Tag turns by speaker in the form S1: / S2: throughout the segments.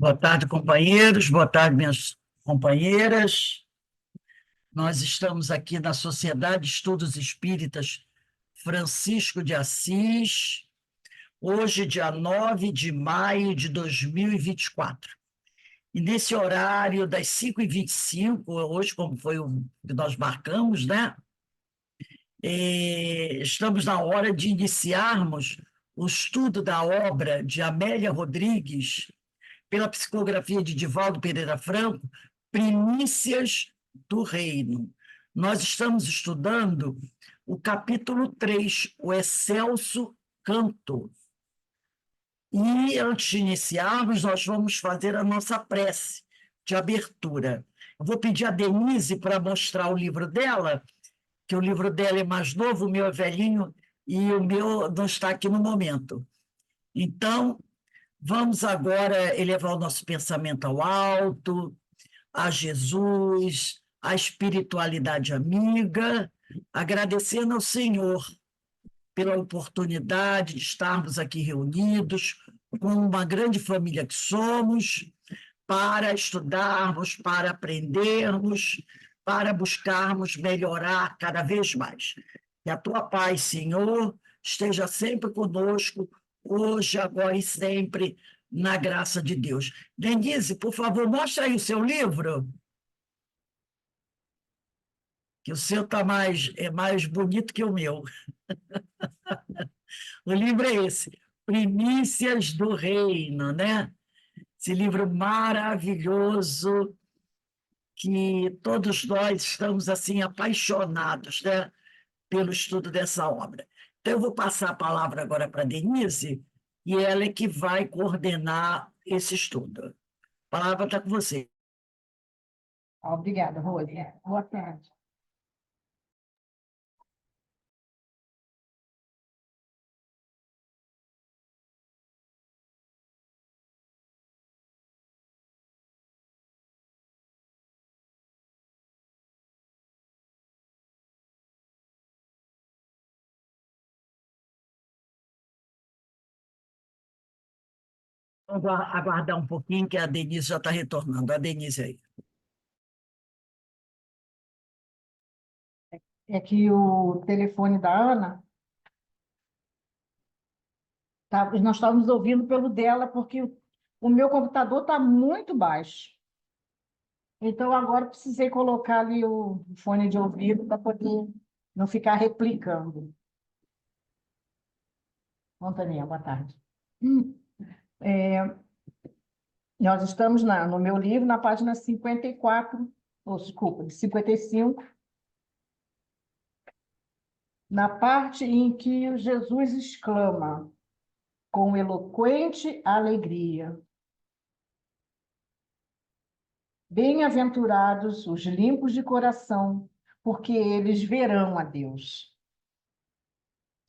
S1: Boa tarde, companheiros. Boa tarde, minhas companheiras. Nós estamos aqui na Sociedade de Estudos Espíritas Francisco de Assis, hoje, dia 9 de maio de 2024. E nesse horário das 5h25, hoje, como foi o que nós marcamos, né? Estamos na hora de iniciarmos o estudo da obra de Amélia Rodrigues, pela psicografia de Divaldo Pereira Franco, Primícias do Reino. Nós estamos estudando o capítulo 3, o Excelso Canto. E, antes de iniciarmos, nós vamos fazer a nossa prece de abertura. Eu vou pedir a Denise para mostrar o livro dela, que o livro dela é mais novo, o meu é velhinho, e o meu não está aqui no momento. Então, vamos agora elevar o nosso pensamento ao alto, a Jesus, a espiritualidade amiga, agradecendo ao Senhor pela oportunidade de estarmos aqui reunidos, como uma grande família que somos, para estudarmos, para aprendermos, para buscarmos melhorar cada vez mais. Que a tua paz, Senhor, esteja sempre conosco, hoje, agora e sempre, na graça de Deus. Denise, por favor, mostra aí o seu livro, que o seu é mais bonito que o meu. O livro é esse, Primícias do Reino, né? Esse livro maravilhoso que todos nós estamos assim apaixonados, né, pelo estudo dessa obra. Então, eu vou passar a palavra agora para a Denise, e ela é que vai coordenar esse estudo. A palavra está com você.
S2: Obrigada, Rose. Boa tarde.
S1: Vamos aguardar um pouquinho, que a Denise já está retornando. A Denise aí.
S2: É que o telefone da Ana, nós estávamos ouvindo pelo dela, porque o meu computador está muito baixo. Então, agora eu precisei colocar ali o fone de ouvido para poder não ficar replicando. Bom, Tânia, boa tarde. É, nós estamos no meu livro, na página 54, ou, desculpa, de 55, na parte em que o Jesus exclama: com eloquente alegria. Bem-aventurados os limpos de coração, porque eles verão a Deus.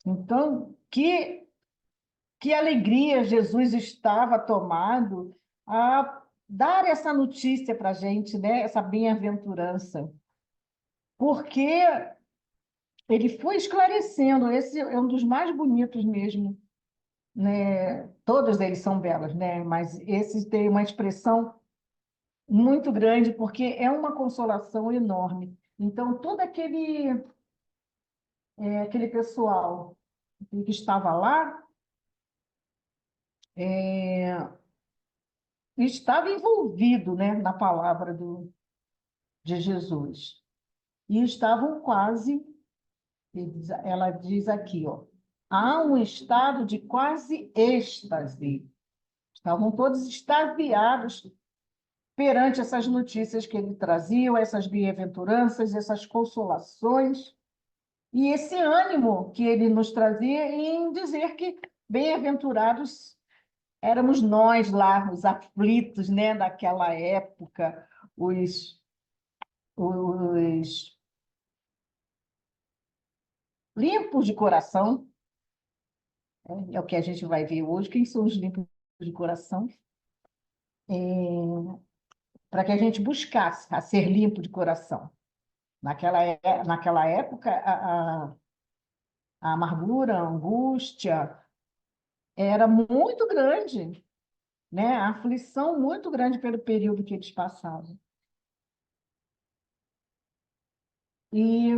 S2: Então, que alegria Jesus estava tomado a dar essa notícia para a gente, né? Essa bem-aventurança. Porque ele foi esclarecendo, esse é um dos mais bonitos mesmo, né? Todos eles são belos, né? Mas esse tem uma expressão muito grande, porque é uma consolação enorme. Então, todo aquele pessoal que estava lá estava envolvido, né, na palavra de Jesus. E estavam quase, ela diz aqui, ó, há um estado de quase êxtase. Estavam todos extasiados perante essas notícias que ele trazia, essas bem-aventuranças, essas consolações, e esse ânimo que ele nos trazia em dizer que bem-aventurados éramos nós lá, os aflitos, né, daquela época, os limpos de coração, né? É o que a gente vai ver hoje. Quem são os limpos de coração? Para que a gente buscasse a ser limpo de coração. Naquela época, a amargura, a angústia era muito grande. né? A aflição muito grande pelo período que eles passavam. E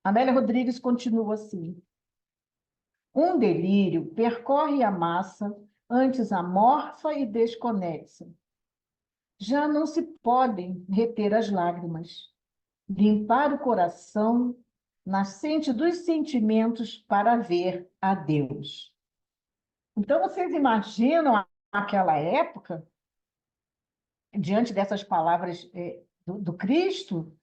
S2: Amélia Rodrigues continua assim: um delírio percorre a massa, antes amorfa e desconexa. Já não se podem reter as lágrimas, limpar o coração, nascente dos sentimentos para ver a Deus. Então, vocês imaginam aquela época, diante dessas palavras do Cristo,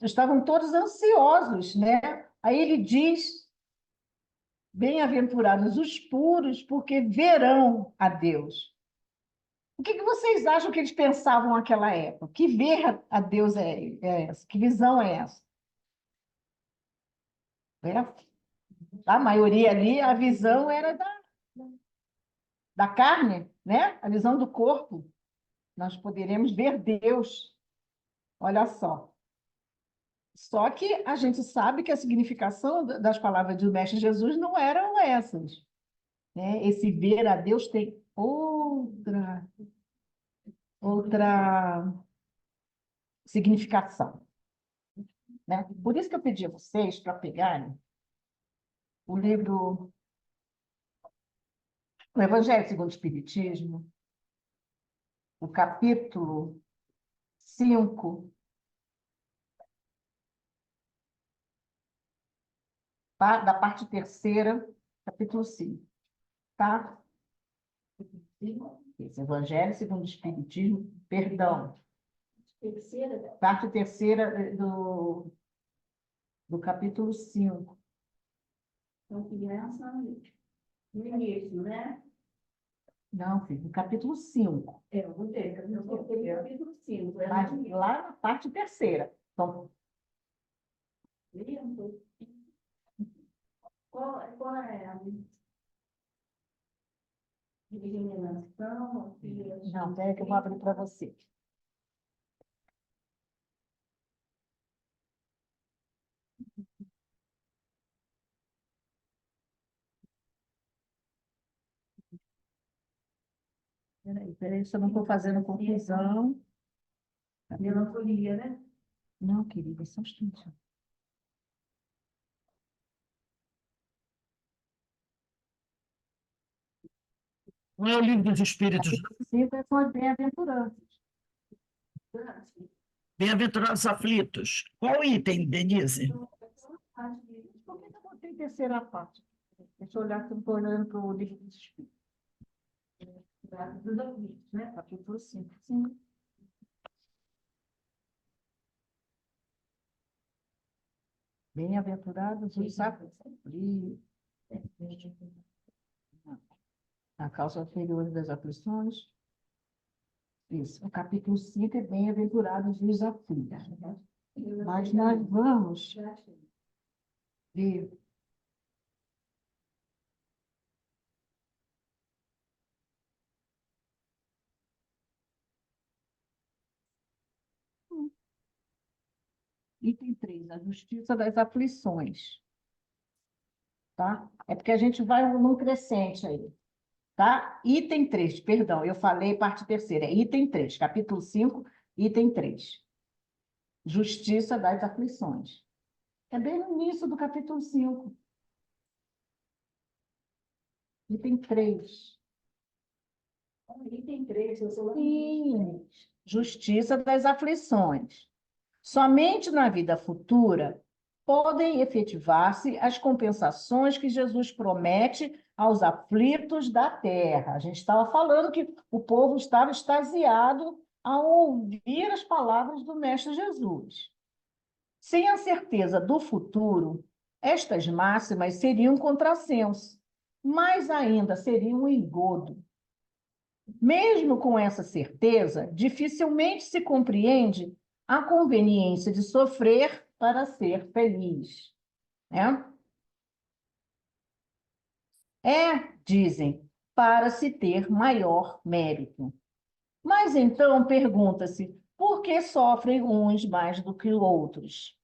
S2: estavam todos ansiosos, né? Aí ele diz: bem-aventurados os puros, porque verão a Deus. O que vocês acham que eles pensavam naquela época? Que ver a Deus é essa? Que visão é essa? A maioria ali, a visão era da carne, né? A visão do corpo. Nós poderemos ver Deus. Olha só. Só que a gente sabe que a significação das palavras do Mestre Jesus não eram essas, né? Esse ver a Deus tem outra significação, né? Por isso que eu pedi a vocês para pegarem o livro O Evangelho segundo o Espiritismo, o capítulo 5, tá? Da parte terceira, capítulo 5, tá? Esse Evangelho segundo o Espiritismo, perdão. Parte terceira do capítulo 5.
S3: Então, criança, no início, né?
S2: Não, filho, no capítulo 5.
S3: Eu vou ter, eu vou ter capítulo 5.
S2: Mas lá na parte terceira. Então,
S3: Qual é a discriminação?
S2: não, pera que eu vou abrir para você. Peraí, se eu não estou fazendo confusão.
S3: Melancolia, né?
S2: Não, querida, só um instantinho.
S1: Não é o livro dos Espíritos.
S2: Capítulo 5 é com as bem-aventuranças.
S1: Bem-aventurados aflitos. Qual item, Denise?
S2: Por que eu botei terceira parte? Deixa eu olhar, que eu estou olhando para o livro dos Espíritos.
S3: Dos ouvintes, né?
S2: Capítulo 5. Sim. Bem-aventurados os aflitos. A causa anterior das aflições. Isso. O capítulo 5 é bem-aventurados os aflitos. Mas nós vamos ver. Item 3, a justiça das aflições. Tá? É porque a gente vai num crescente aí. Tá? Item 3, perdão, eu falei parte terceira. É item 3, capítulo 5, item 3. Justiça das aflições. É bem no início do capítulo 5. Item 3.
S3: Item 3, eu sou
S2: Sim, justiça das aflições. Somente na vida futura podem efetivar-se as compensações que Jesus promete aos aflitos da terra. A gente estava falando que o povo estava extasiado ao ouvir as palavras do Mestre Jesus. Sem a certeza do futuro, estas máximas seriam um contrassenso, mas ainda seriam um engodo. Mesmo com essa certeza, dificilmente se compreende a conveniência de sofrer para ser feliz, né? Dizem, para se ter maior mérito. Mas então pergunta-se, por que sofrem uns mais do que outros?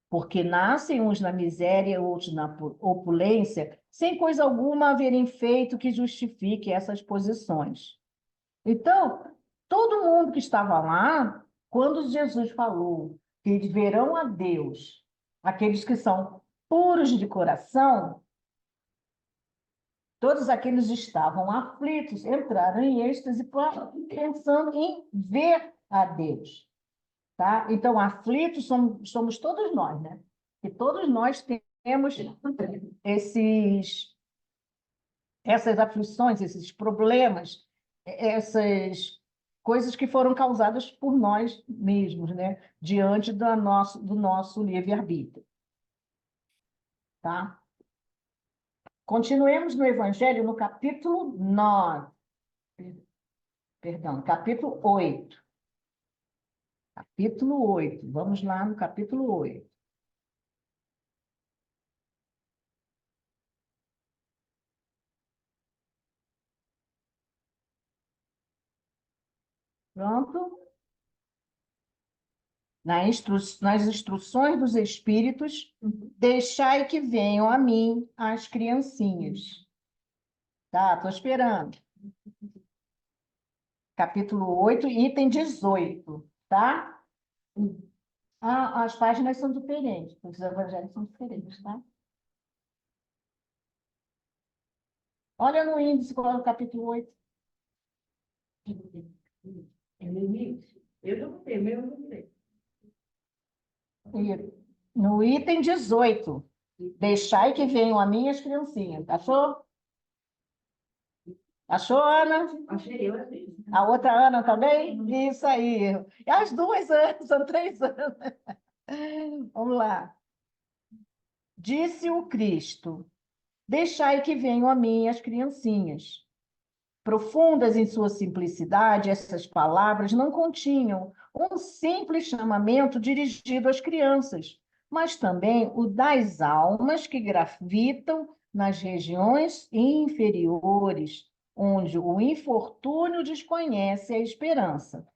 S2: porque nascem uns na miséria, outros na opulência, sem coisa alguma haverem feito que justifique essas posições. Então, todo mundo que estava lá, quando Jesus falou que eles verão a Deus, aqueles que são puros de coração, todos aqueles estavam aflitos, entraram em êxtase pensando em ver a Deus. Tá? Então, aflitos somos todos nós, né? E todos nós temos essas aflições, esses problemas, essas coisas que foram causadas por nós mesmos, né? Diante do nosso livre-arbítrio. Tá? Continuemos no Evangelho no capítulo 9. Perdão, capítulo 8. Capítulo 8. Vamos lá no capítulo 8. Pronto? Nas instruções dos Espíritos, deixai que venham a mim as criancinhas. Tá, estou esperando. Capítulo 8, item 18, tá? As páginas são diferentes, os evangelhos são diferentes, tá? Olha no índice, qual é o capítulo 8.
S3: É no início. Eu já botei, meu eu não botei.
S2: No item 18, deixai que venham a mim as criancinhas. Achou? Achou, Ana?
S3: Achei, eu achei.
S2: A outra Ana também? Isso aí. E as duas Anas, são 3 anos. Vamos lá. Disse o Cristo: deixai que venham a mim as criancinhas. Profundas em sua simplicidade, essas palavras não continham um simples chamamento dirigido às crianças, mas também o das almas que gravitam nas regiões inferiores, onde o infortúnio desconhece a esperança.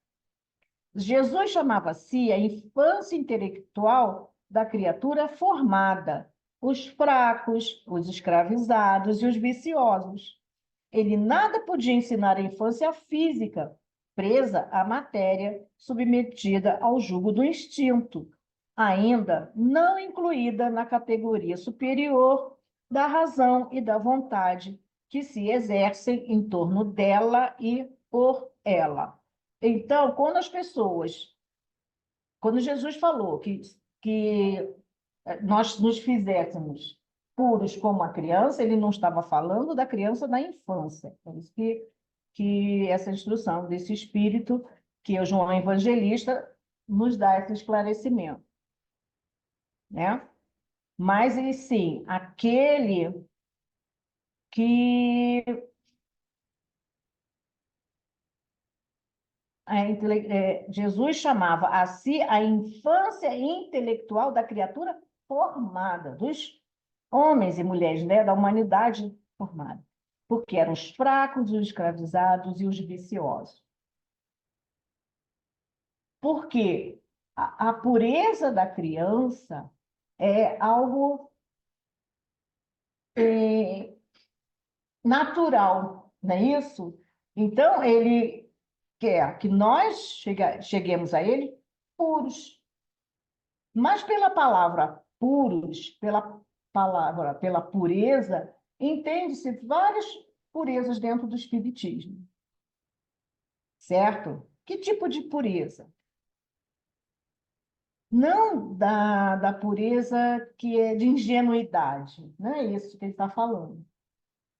S2: Jesus chamava-se a infância intelectual da criatura formada, os fracos, os escravizados e os viciosos. Ele nada podia ensinar à infância física, presa à matéria, submetida ao jugo do instinto, ainda não incluída na categoria superior da razão e da vontade que se exercem em torno dela e por ela. Então, quando Jesus falou que nós nos fizéssemos puros como a criança, ele não estava falando da criança da infância. Por isso que essa instrução desse espírito, que é o João Evangelista, nos dá esse esclarecimento. Né? Mas, e sim, aquele que Jesus chamava a si a infância intelectual da criatura formada, dos homens e mulheres, né, da humanidade formada, porque eram os fracos, os escravizados e os viciosos. Porque a pureza da criança é algo natural, não é isso? Então, ele quer que nós cheguemos a ele puros. Mas pela palavra puros, pela pureza, entende-se várias purezas dentro do espiritismo. Certo? Que tipo de pureza? Não da pureza que é de ingenuidade, não é isso que ele está falando.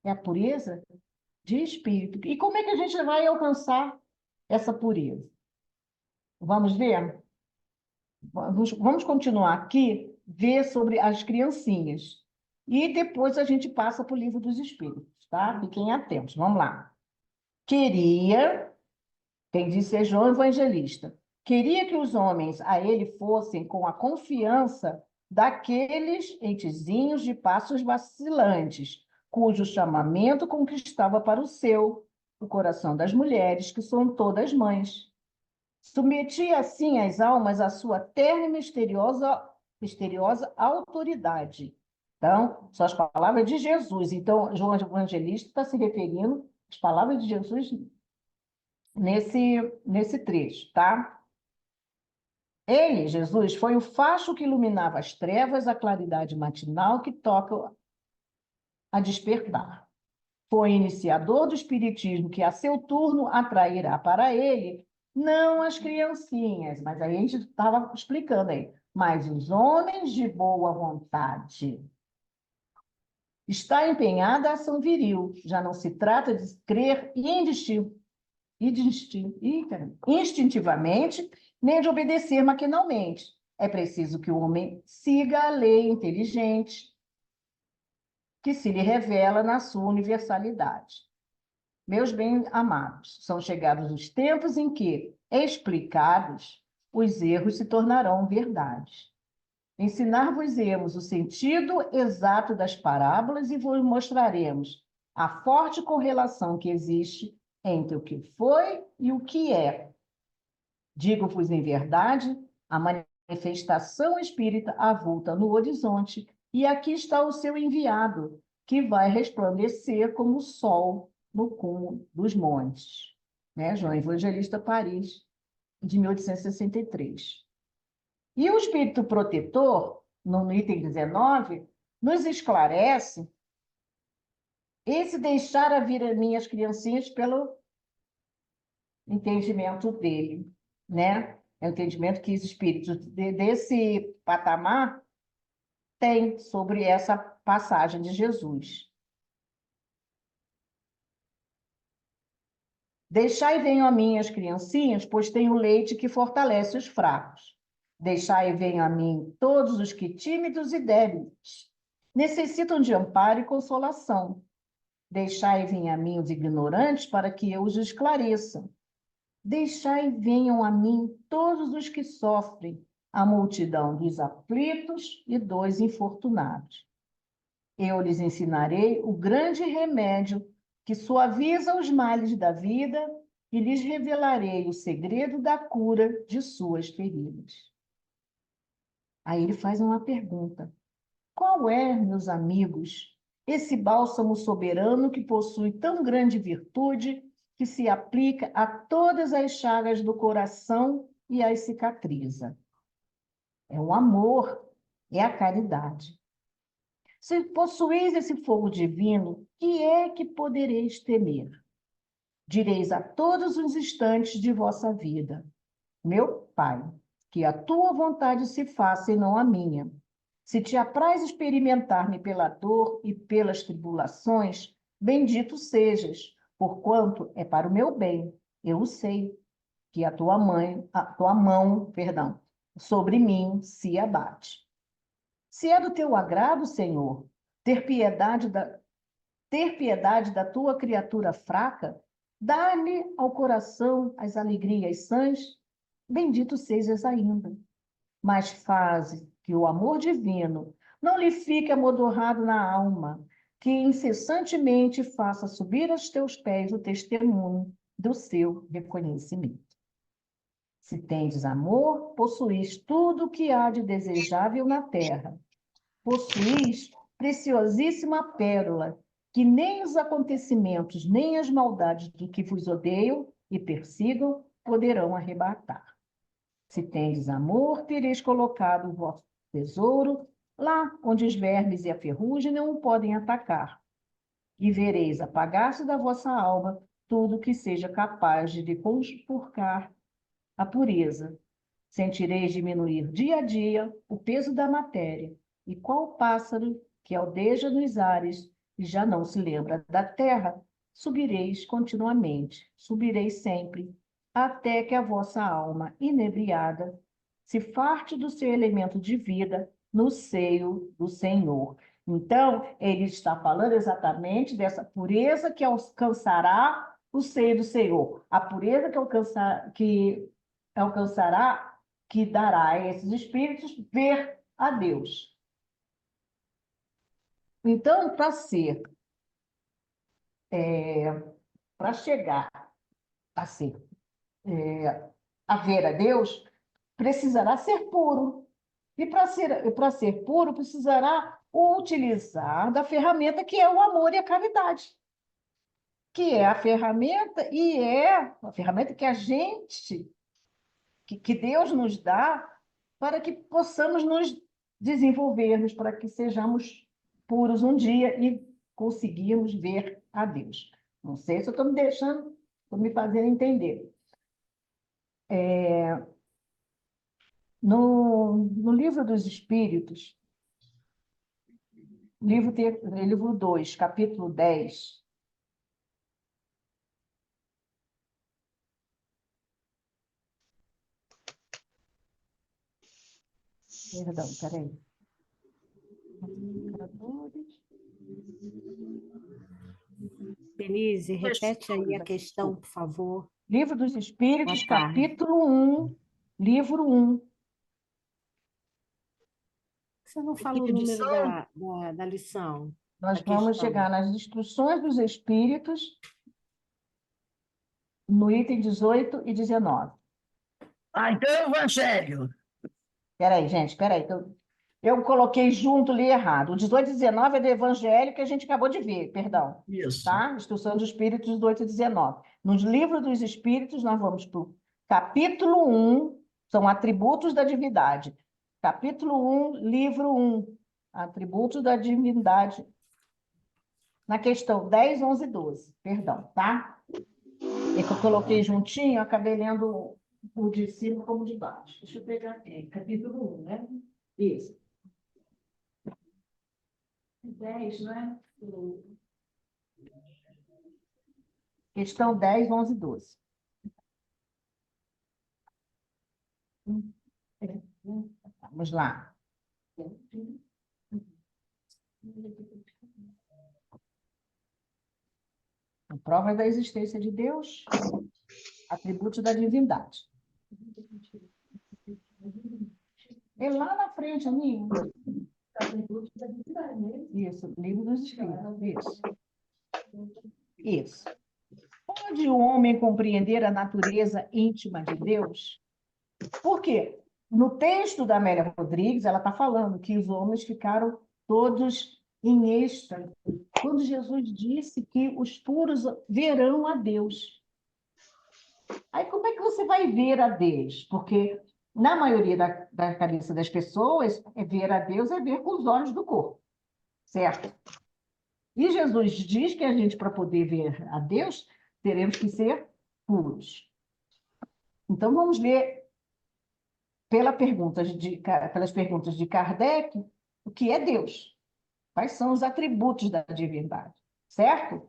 S2: É a pureza de espírito. E como é que a gente vai alcançar essa pureza? Vamos ver? Vamos continuar aqui, ver sobre as criancinhas. E depois a gente passa para o livro dos Espíritos, tá? Fiquem atentos, vamos lá. Quem disse é João Evangelista, queria que os homens a ele fossem com a confiança daqueles entezinhos de passos vacilantes, cujo chamamento conquistava para o coração das mulheres, que são todas mães. Submetia assim as almas à sua terna e misteriosa misteriosa autoridade. Então, são as palavras de Jesus. Então, João Evangelista está se referindo às palavras de Jesus nesse trecho, tá? Ele, Jesus, foi o facho que iluminava as trevas, a claridade matinal que toca a despertar. Foi iniciador do espiritismo que, a seu turno, atrairá para ele não as criancinhas, mas aí a gente estava explicando aí, mas os homens de boa vontade. Está empenhada a ação viril, já não se trata de crer instintivamente, nem de obedecer maquinalmente. É preciso que o homem siga a lei inteligente, que se lhe revela na sua universalidade. Meus bem-amados, são chegados os tempos em que, explicados, os erros se tornarão verdades. Ensinar-vos-emos o sentido exato das parábolas e vos mostraremos a forte correlação que existe entre o que foi e o que é. Digo-vos em verdade, a manifestação espírita avulta no horizonte, e aqui está o seu enviado, que vai resplandecer como o sol no cume dos montes. Né? João Evangelista, Paris, de 1863. E o espírito protetor, no item 19, nos esclarece esse deixar a vir a minhas criancinhas pelo entendimento dele, né? É o entendimento que os espíritos desse patamar têm sobre essa passagem de Jesus. Deixai venham a mim as criancinhas, pois tenho leite que fortalece os fracos. Deixai venham a mim todos os que tímidos e débeis necessitam de amparo e consolação. Deixai venham a mim os ignorantes para que eu os esclareça. Deixai venham a mim todos os que sofrem, a multidão dos aflitos e dos infortunados. Eu lhes ensinarei o grande remédio que suaviza os males da vida e lhes revelarei o segredo da cura de suas feridas. Aí ele faz uma pergunta. Qual é, meus amigos, esse bálsamo soberano que possui tão grande virtude que se aplica a todas as chagas do coração e as cicatriza? É o amor, é a caridade. Se possuís esse fogo divino, que é que podereis temer? Direis a todos os instantes de vossa vida: meu Pai, que a tua vontade se faça e não a minha. Se te apraz experimentar-me pela dor e pelas tribulações, bendito sejas, porquanto é para o meu bem. Eu o sei, que a tua mão, sobre mim se abate. Se é do teu agrado, Senhor, ter piedade da tua criatura fraca, dá-lhe ao coração as alegrias sãs, bendito sejas ainda. Mas faze que o amor divino não lhe fique amodorrado na alma, que incessantemente faça subir aos teus pés o testemunho do seu reconhecimento. Se tendes amor, possuís tudo o que há de desejável na terra. Possuís preciosíssima pérola, que nem os acontecimentos, nem as maldades do que vos odeiam e persigam poderão arrebatar. Se tendes amor, tereis colocado o vosso tesouro lá onde os vermes e a ferrugem não o podem atacar. E vereis apagar-se da vossa alma tudo que seja capaz de conspurcar a pureza. Sentireis diminuir dia a dia o peso da matéria, e qual pássaro que aldeja nos ares e já não se lembra da terra, subireis continuamente, subireis sempre, até que a vossa alma inebriada se farte do seu elemento de vida no seio do Senhor. Então, ele está falando exatamente dessa pureza que alcançará o seio do Senhor, a pureza que alcançará, que dará a esses espíritos ver a Deus. Então, para chegar a ser, a ver a Deus, precisará ser puro. E para ser puro, precisará utilizar da ferramenta que é o amor e a caridade, que é a ferramenta e é a ferramenta que a gente, que Deus nos dá para que possamos nos desenvolvermos, para que sejamos puros um dia e conseguirmos ver a Deus. Não sei se eu estou me deixando, estou me fazendo entender. No Livro dos Espíritos, livro 2, capítulo 10, perdão, peraí.
S4: Denise, repete aí a questão, por favor.
S2: Livro dos Espíritos,
S4: Boa tarde.
S2: capítulo 1, livro 1.
S4: Você não fala o
S1: Que
S4: número
S1: edição?
S4: da lição?
S2: Nós
S4: da
S2: vamos
S4: questão.
S2: chegar nas instruções dos Espíritos, no item 18 e 19.
S1: Ah, então é o Evangelho.
S2: Peraí, gente, peraí. Eu coloquei junto, li errado. O 18 e 19 é do Evangelho que a gente acabou de ver, perdão.
S1: Isso.
S2: Tá? Instrução dos Espíritos, 18 e 19. Nos livros dos Espíritos, nós vamos para o capítulo 1, são atributos da divindade. Capítulo 1, livro 1, atributos da divindade. Na questão 10, 11 e 12, perdão, tá? É que eu coloquei juntinho, eu acabei lendo o de cima como de baixo. Deixa eu pegar aqui, capítulo 1, né? Isso. 10, né? Questão 10, 11 e 12. Vamos lá. A prova da existência de Deus, atributos da divindade. É lá na frente, amigo. Atributos da divindade, né? Isso, livro dos Espíritos. Isso. Isso. Pode o homem compreender a natureza íntima de Deus? Por quê? No texto da Amélia Rodrigues, ela está falando que os homens ficaram todos em êxtase quando Jesus disse que os puros verão a Deus. Aí como é que você vai ver a Deus? Porque na maioria da cabeça das pessoas, ver a Deus é ver com os olhos do corpo, certo? E Jesus diz que a gente, para poder ver a Deus, teremos que ser puros. Então, vamos ver pelas perguntas de Kardec o que é Deus. Quais são os atributos da divindade, certo?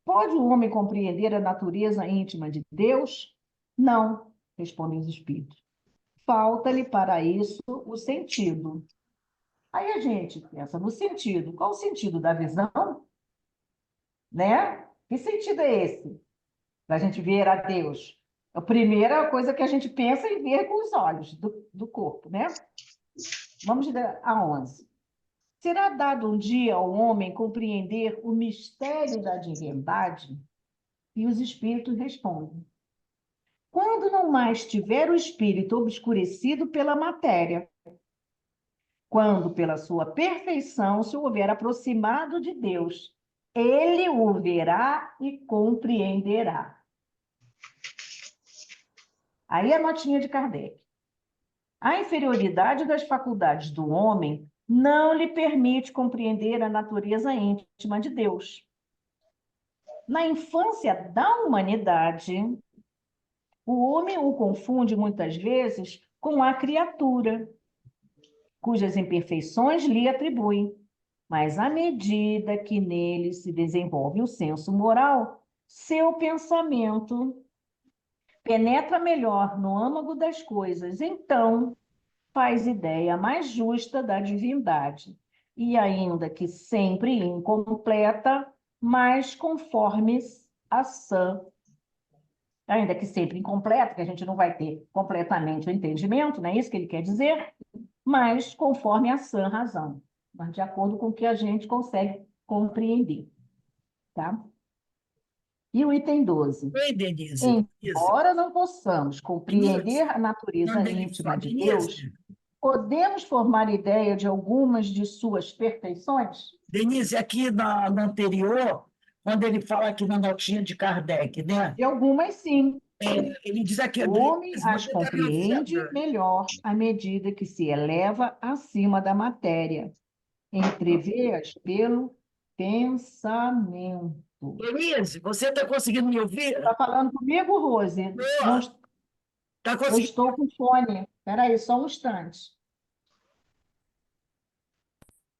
S2: Pode o homem compreender a natureza íntima de Deus? Não, respondem os espíritos. Falta-lhe para isso o sentido. Aí a gente pensa no sentido. Qual o sentido da visão? Né? Que sentido é esse? Para a gente ver a Deus. A primeira coisa que a gente pensa é em ver com os olhos do corpo, né? Vamos a 11. Será dado um dia ao homem compreender o mistério da divindade? E os espíritos respondem: quando não mais tiver o espírito obscurecido pela matéria, quando pela sua perfeição se houver aproximado de Deus, ele o verá e compreenderá. Aí a notinha de Kardec. A inferioridade das faculdades do homem não lhe permite compreender a natureza íntima de Deus. Na infância da humanidade, o homem o confunde muitas vezes com a criatura, cujas imperfeições lhe atribuem. Mas à medida que nele se desenvolve o senso moral, seu pensamento penetra melhor no âmago das coisas, então faz ideia mais justa da divindade, e ainda que sempre incompleta, mas conforme a sã, ainda que sempre incompleta, que a gente não vai ter completamente o entendimento, não é isso que ele quer dizer? Mas conforme a sã razão, mas de acordo com o que a gente consegue compreender, tá? E o item 12.
S1: Oi, Denise. Isso.
S2: Embora não possamos
S1: Denise,
S2: compreender a natureza
S1: não, Denise,
S2: íntima de
S1: Denise,
S2: Deus, podemos formar ideia de algumas de suas perfeições?
S1: Denise, aqui na anterior, quando ele fala aqui na notinha de Kardec, né?
S2: De algumas, sim.
S1: Ele diz aqui,
S2: O homem
S1: Denise,
S2: as
S1: você está me
S2: compreende
S1: ouvindo?
S2: melhor à medida que se eleva acima da matéria, entrevê-as pelo pensamento.
S1: Denise, você está conseguindo me ouvir?
S2: Está falando comigo, Rose? Não,
S1: Está
S2: eu
S1: conseguindo?
S2: estou com fone. Espera aí, só um instante.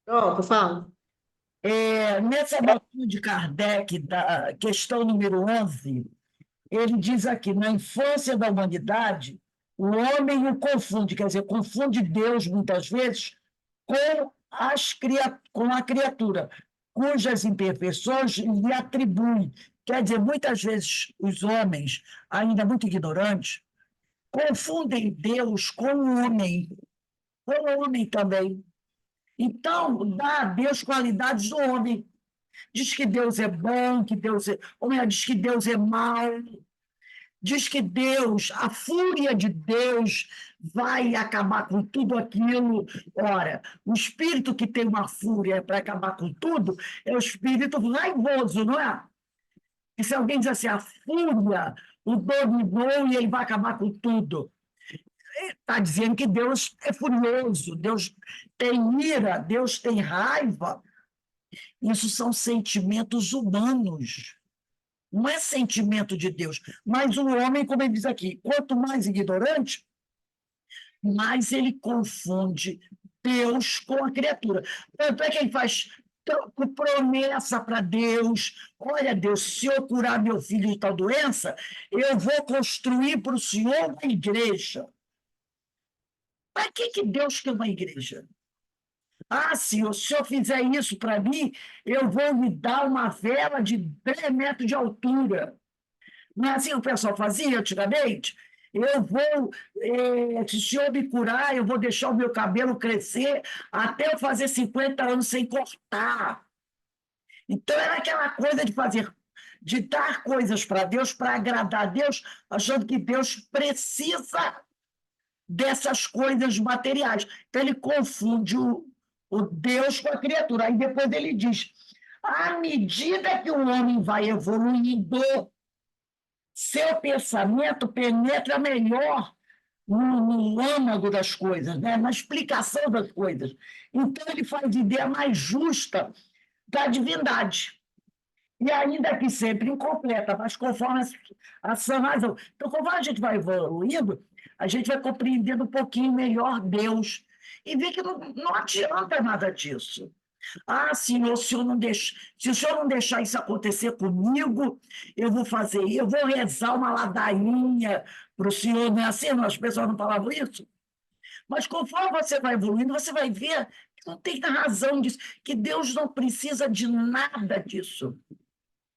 S3: Pronto, fala.
S1: Nessa notinha de Kardec, da questão número 11, ele diz aqui, na infância da humanidade, o homem o confunde, quer dizer, confunde Deus, muitas vezes, com a criatura, cujas imperfeições lhe atribui. Quer dizer, muitas vezes os homens, ainda muito ignorantes, confundem Deus com o homem também. Então, dá a Deus qualidades do homem. Diz que Deus é bom, ou melhor, diz que Deus é mau, diz que Deus, a fúria de Deus, vai acabar com tudo aquilo. Ora, o espírito que tem uma fúria para acabar com tudo é o espírito raivoso, não é? E se alguém diz assim, a fúria o dominou e ele vai acabar com tudo, está dizendo que Deus é furioso, Deus tem ira, Deus tem raiva. Isso são sentimentos humanos. Não é sentimento de Deus. Mas o homem, como ele diz aqui, quanto mais ignorante, mais ele confunde Deus com a criatura. Tanto é que ele faz promessa para Deus: olha, Deus, se eu curar meu filho de tal doença, eu vou construir para o Senhor uma igreja. Para que Deus quer uma igreja? Ah, Senhor, se eu fizer isso para mim, eu vou lhe dar uma vela de 3 metros de altura. Não é assim que o pessoal fazia antigamente? Se o senhor me curar, eu vou deixar o meu cabelo crescer até eu fazer 50 anos sem cortar. Então, era aquela coisa de dar coisas para Deus, para agradar a Deus, achando que Deus precisa dessas coisas materiais. Então, ele confunde o Deus com a criatura. Aí depois ele diz: à medida que o homem vai evoluindo, seu pensamento penetra melhor no âmago das coisas, né? Na explicação das coisas. Então, ele faz ideia mais justa da divindade. E ainda que sempre incompleta, mas conforme a sua razão. Então, conforme a gente vai evoluindo, a gente vai compreendendo um pouquinho melhor Deus e ver que não adianta nada disso. Ah, Senhor, se o Senhor não deixar isso acontecer comigo, eu vou rezar uma ladainha para o Senhor, não é assim? As pessoas não falavam isso? Mas conforme você vai evoluindo, você vai ver que não tem razão disso, que Deus não precisa de nada disso.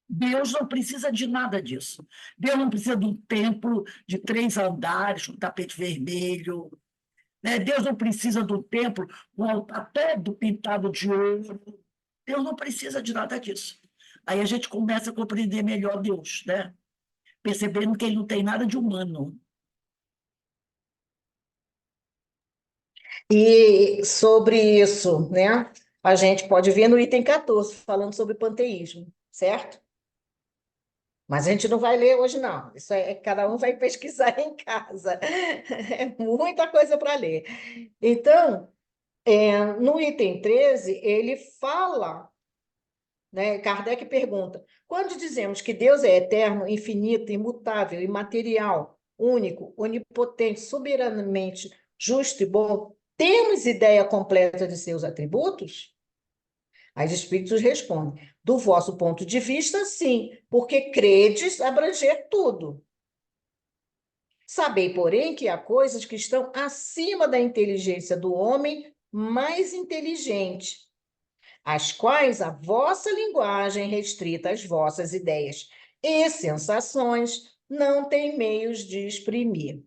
S1: Deus não precisa de nada disso. Deus não precisa de um templo de 3 andares, com tapete vermelho, né? Deus não precisa de um templo com altar todo pintado de ouro. Deus não precisa de nada disso. Aí a gente começa a compreender melhor Deus, né? Percebendo que ele não tem nada de humano.
S3: E sobre isso, né? A gente pode ver no item 14, falando sobre panteísmo, certo? Mas a gente não vai ler hoje, não. Isso cada um vai pesquisar em casa. É muita coisa para ler. Então, no item 13, ele fala, né? Kardec pergunta: quando dizemos que Deus é eterno, infinito, imutável, imaterial, único, onipotente, soberanamente justo e bom, temos ideia completa de seus atributos? Aí os espíritos respondem: do vosso ponto de vista, sim, porque credes abranger tudo. Sabei, porém, que há coisas que estão acima da inteligência do homem mais inteligente, as quais a vossa linguagem, restrita às vossas ideias e sensações, não tem meios de exprimir.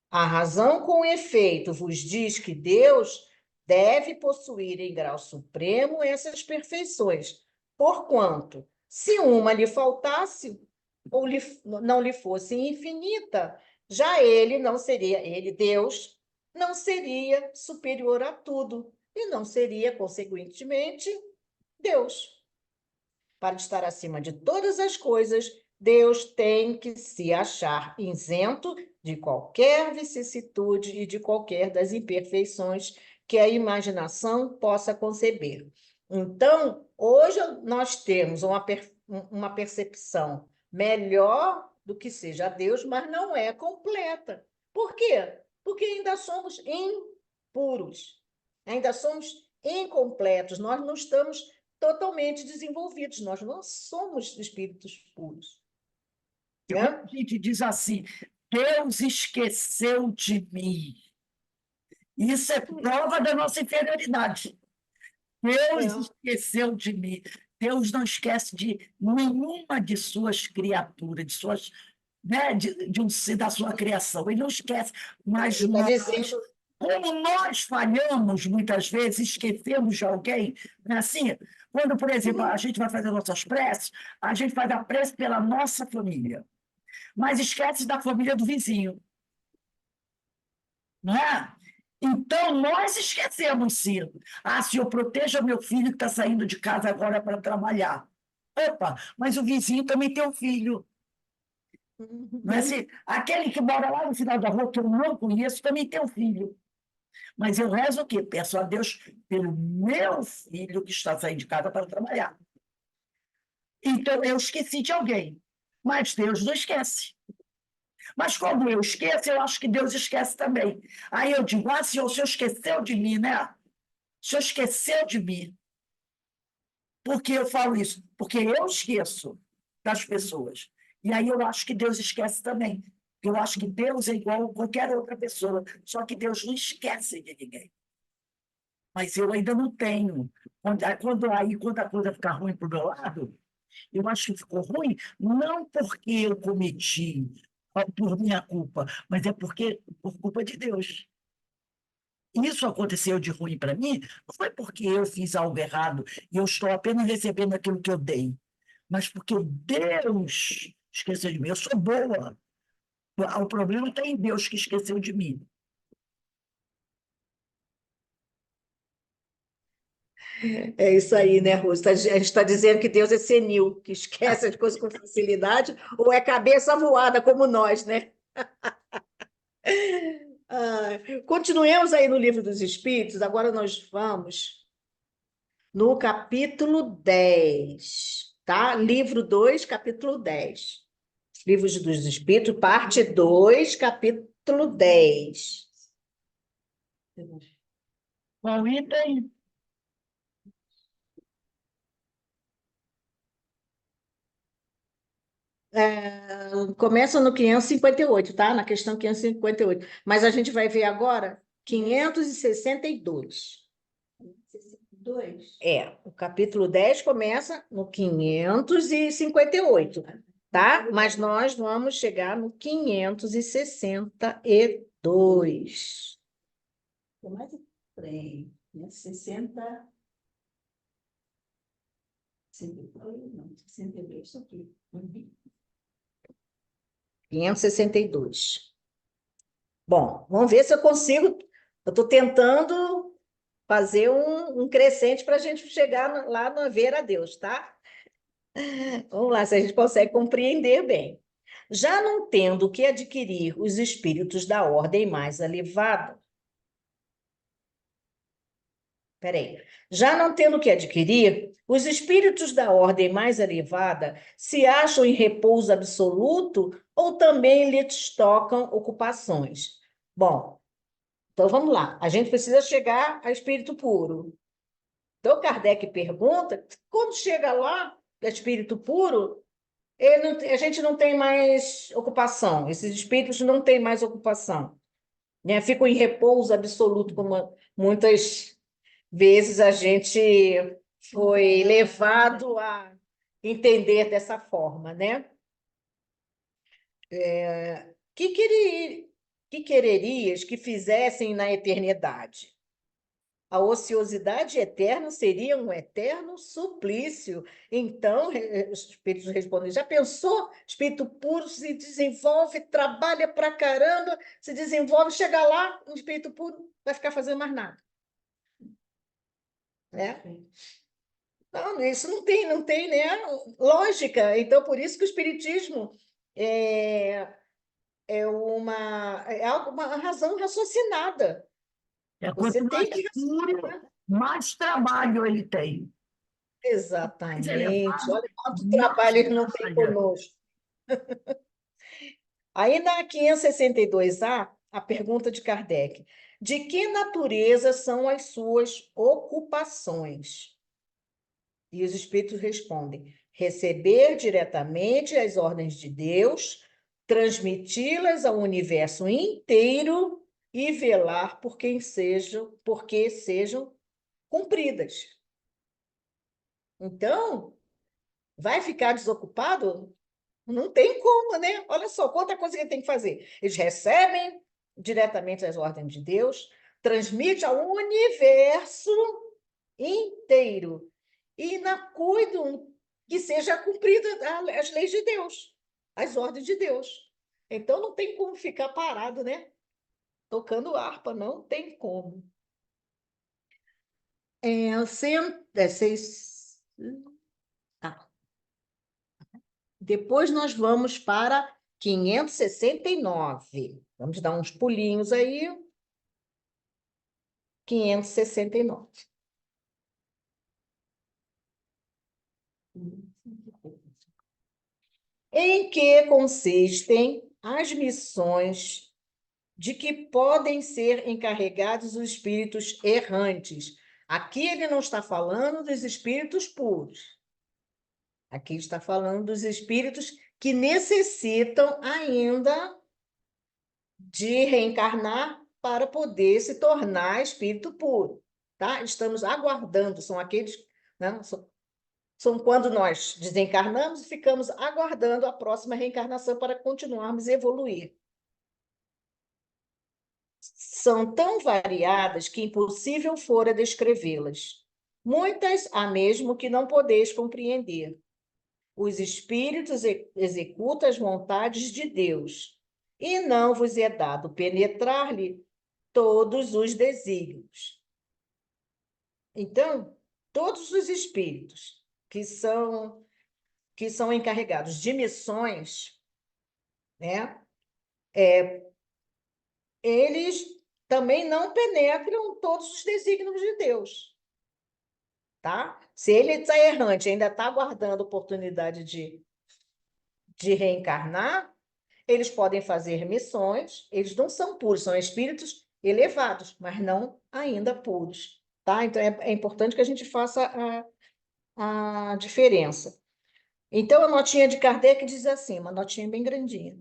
S3: A razão com efeito vos diz que Deus deve possuir em grau supremo essas perfeições, porquanto, se uma lhe faltasse ou não lhe fosse infinita, já ele não seria, ele, Deus, não seria superior a tudo e não seria, consequentemente, Deus. Para estar acima de todas as coisas, Deus tem que se achar isento de qualquer vicissitude e de qualquer das imperfeições que a imaginação possa conceber. Então, hoje nós temos uma percepção melhor do que seja Deus, mas não é completa. Por quê? Porque ainda somos impuros, ainda somos incompletos, nós não estamos totalmente desenvolvidos. Nós não somos espíritos puros.
S1: E quando a gente diz assim, Deus esqueceu de mim, isso é prova da nossa inferioridade. Deus esqueceu de mim. Deus não esquece de nenhuma de suas criaturas, de suas, né, da sua criação. Ele não esquece, mas
S3: Ele está
S1: nós,
S3: dizendo,
S1: como nós falhamos muitas vezes, esquecemos de alguém, não é assim? Quando, por exemplo, a gente vai fazer nossas preces, a gente faz a prece pela nossa família, mas esquece da família do vizinho, não é? Então, nós esquecemos, sim. Ah, Senhor, proteja meu filho que está saindo de casa agora para trabalhar. Opa, mas o vizinho também tem um filho. Não é assim? Aquele que mora lá no final da rua, que eu não conheço, também tem um filho. Mas eu rezo o quê? Peço a Deus pelo meu filho que está saindo de casa para trabalhar. Então, eu esqueci de alguém. Mas Deus não esquece. Mas quando eu esqueço, eu acho que Deus esquece também. Aí eu digo, ah, Senhor, o Senhor esqueceu de mim, né? O Senhor esqueceu de mim. Por que eu falo isso? Porque eu esqueço das pessoas. E aí eu acho que Deus esquece também. Eu acho que Deus é igual a qualquer outra pessoa, só que Deus não esquece de ninguém. Mas eu ainda não tenho. Quando a coisa ficar ruim para o meu lado, eu acho que ficou ruim não porque eu cometi, por minha culpa, mas é porque por culpa de Deus. Isso aconteceu de ruim para mim, não foi porque eu fiz algo errado e eu estou apenas recebendo aquilo que eu dei, mas porque Deus esqueceu de mim. Eu sou boa. O problema está em Deus que esqueceu de mim.
S3: é isso aí, né, Rússia? A gente está dizendo que Deus é senil, que esquece as coisas com facilidade, ou é cabeça voada como nós, né? Continuemos aí no Livro dos Espíritos, agora nós vamos no capítulo 10, tá? Livro 2, capítulo 10. Livros dos Espíritos, parte 2, capítulo 10.
S1: Qual item?
S3: Começa no 558, tá? Na questão 558. Mas a gente vai ver agora 562. 562? O capítulo 10 começa no 558, tá? Mas nós vamos chegar no 562. Tem mais trem, 560. 62, não, 62, isso aqui. 562. Bom, vamos ver se eu consigo. Eu estou tentando fazer um crescente para a gente chegar lá no ver a Deus, tá? Vamos lá, se a gente consegue compreender bem. Já não tendo que adquirir os espíritos da ordem mais elevada. Peraí. Já não tendo que adquirir, os espíritos da ordem mais elevada se acham em repouso absoluto ou também lhes tocam ocupações? Bom, então vamos lá. A gente precisa chegar a espírito puro. Então, Kardec pergunta: quando chega lá, a espírito puro, a gente não tem mais ocupação, esses espíritos não têm mais ocupação, né? Ficam em repouso absoluto, como muitas vezes a gente foi levado a entender dessa forma, né? Que quererias que fizessem na eternidade? a ociosidade eterna seria um eterno suplício. Então, os espíritos respondem: já pensou? Espírito puro se desenvolve, trabalha pra caramba, se desenvolve, chega lá, um espírito puro vai ficar fazendo mais nada. Né? Não, isso não tem, né, lógica. Então, por isso que o espiritismo é uma razão raciocinada. Você
S1: Quanto
S3: tem
S1: mais
S3: que
S1: puro,
S3: raciocinar.
S1: mais trabalho ele tem. Mais
S3: Exatamente.
S1: elevado,
S3: Olha quanto
S1: mais
S3: trabalho ele não tem
S1: trabalha.
S3: conosco. Aí, na 562A, a pergunta de Kardec: de que natureza são as suas ocupações? E os espíritos respondem: receber diretamente as ordens de Deus, transmiti-las ao universo inteiro e velar porque sejam cumpridas. Então, vai ficar desocupado? Não tem como, né? Olha só, quanta coisa que ele tem que fazer. Eles recebem diretamente as ordens de Deus, transmite ao universo inteiro e cuidam que seja cumprida as leis de Deus, as ordens de Deus. Então, não tem como ficar parado, né? Tocando harpa, não tem como. Tá. Depois nós vamos para 569. Vamos dar uns pulinhos aí. 569. Em que consistem as missões de que podem ser encarregados os espíritos errantes? Aqui ele não está falando dos espíritos puros. Aqui está falando dos espíritos que necessitam ainda de reencarnar para poder se tornar espírito puro, tá? Estamos aguardando, são aqueles, né? São quando nós desencarnamos e ficamos aguardando a próxima reencarnação para continuarmos a evoluir. São tão variadas que impossível fora descrevê-las. Muitas há mesmo que não podeis compreender. Os espíritos executam as vontades de Deus, e não vos é dado penetrar-lhe todos os desígnios. Então, todos os espíritos que são encarregados de missões, né, eles também não penetram todos os desígnios de Deus, tá? Se ele está errante, ainda está aguardando oportunidade de reencarnar, eles podem fazer missões, eles não são puros, são espíritos elevados, mas não ainda puros, tá? Então, é importante que a gente faça a diferença. Então, a notinha de Kardec diz assim, uma notinha bem grandinha.